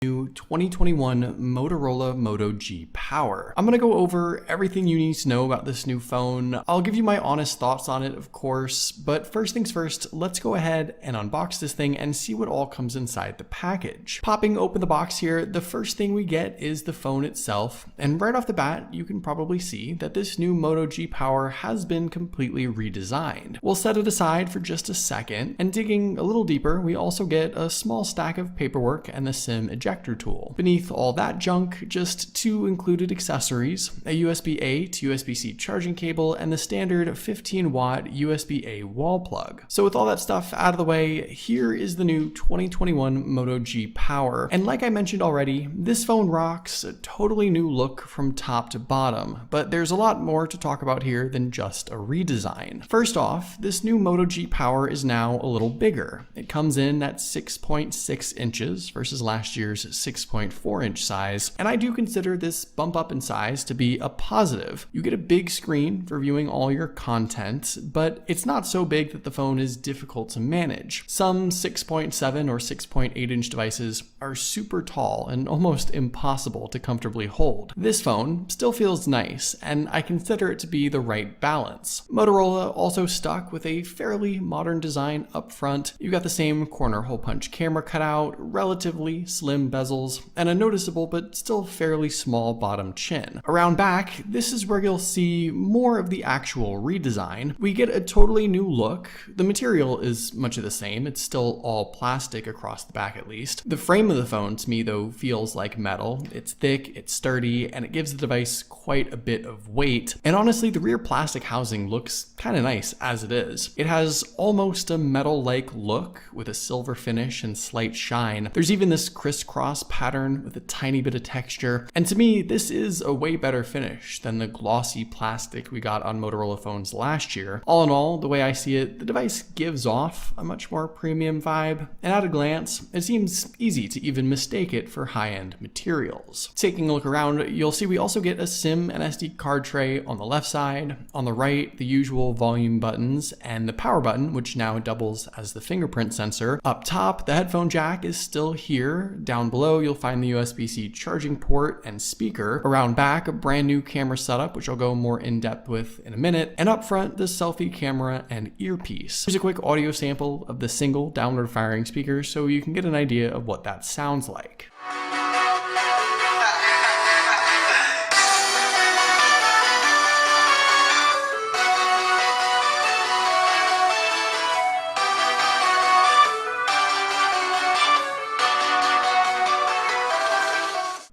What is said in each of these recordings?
New 2021 Motorola Moto G Power. I'm going to go over everything you need to know about this new phone. I'll give you my honest thoughts on it, of course, but first things first, let's go ahead and unbox this thing and see what all comes inside the package. Popping open the box here, the first thing we get is the phone itself, and right off the bat, you can probably see that this new Moto G Power has been completely redesigned. We'll set it aside for just a second, and digging a little deeper, we also get a small stack of paperwork and the SIM ejector tool. Beneath all that junk, just two included accessories, a USB-A to USB-C charging cable, and the standard 15-watt USB-A wall plug. So with all that stuff out of the way, here is the new 2021 Moto G Power. And like I mentioned already, this phone rocks a totally new look from top to bottom, but there's a lot more to talk about here than just a redesign. First off, this new Moto G Power is now a little bigger. It comes in at 6.6 inches versus last year's 6.4 inch size, and I do consider this bump up in size to be a positive. You get a big screen for viewing all your content, but it's not so big that the phone is difficult to manage. Some 6.7 or 6.8 inch devices are super tall and almost impossible to comfortably hold. This phone still feels nice, and I consider it to be the right balance. Motorola also stuck with a fairly modern design up front. You got the same corner hole punch camera cutout, relatively slim bezels, and a noticeable but still fairly small bottom chin. Around back, this is where you'll see more of the actual redesign. We get a totally new look. The material is much of the same. It's still all plastic across the back at least. The frame of the phone to me though feels like metal. It's thick, it's sturdy, and it gives the device quite a bit of weight. And honestly, the rear plastic housing looks kind of nice as it is. It has almost a metal-like look with a silver finish and slight shine. There's even this crisscross pattern with a tiny bit of texture, and to me this is a way better finish than the glossy plastic we got on Motorola phones last year. All in all, the way I see it, the device gives off a much more premium vibe, and at a glance it seems easy to even mistake it for high-end materials. Taking a look around, you'll see we also get a SIM and SD card tray on the left side. On the right, the usual volume buttons and the power button, which now doubles as the fingerprint sensor. Up top, the headphone jack is still here. Down below, you'll find the USB-C charging port and speaker. Around back, a brand new camera setup, which I'll go more in depth with in a minute. And up front, the selfie camera and earpiece. Here's a quick audio sample of the single downward firing speaker so you can get an idea of what that sounds like.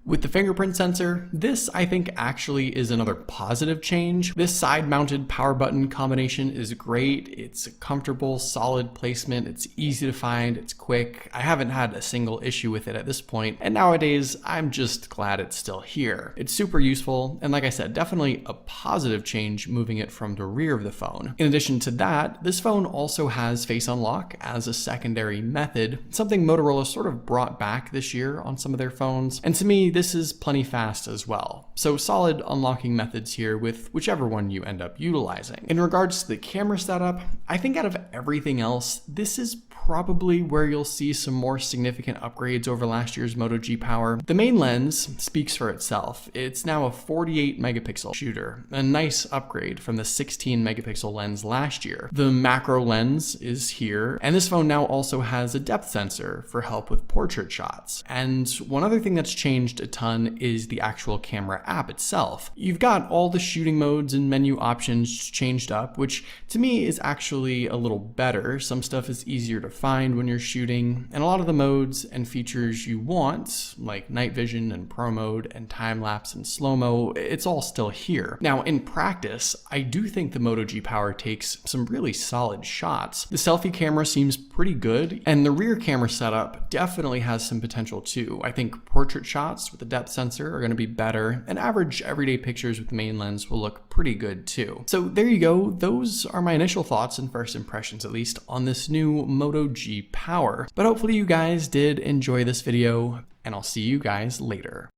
With the fingerprint sensor, this I think actually is another positive change. This side-mounted power button combination is great. It's a comfortable, solid placement. It's easy to find. It's quick. I haven't had a single issue with it at this point, and nowadays I'm just glad it's still here. It's super useful, and like I said, definitely a positive change moving it from the rear of the phone. In addition to that, this phone also has Face Unlock as a secondary method, something Motorola sort of brought back this year on some of their phones, and to me, this is plenty fast as well. So solid unlocking methods here with whichever one you end up utilizing. In regards to the camera setup, I think out of everything else, this is probably where you'll see some more significant upgrades over last year's Moto G Power. The main lens speaks for itself. It's now a 48 megapixel shooter, a nice upgrade from the 16 megapixel lens last year. The macro lens is here, and this phone now also has a depth sensor for help with portrait shots. And one other thing that's changed a ton is the actual camera app itself. You've got all the shooting modes and menu options changed up, which to me is actually a little better. Some stuff is easier to find when you're shooting, and a lot of the modes and features you want, like night vision and pro mode and time lapse and slow-mo, it's all still here. Now in practice, I do think the Moto G Power takes some really solid shots. The selfie camera seems pretty good, and the rear camera setup definitely has some potential too. I think portrait shots with the depth sensor are going to be better, and average everyday pictures with the main lens will look pretty good too. So there you go. Those are my initial thoughts and first impressions, at least, on this new Moto G Power. But hopefully you guys did enjoy this video, and I'll see you guys later.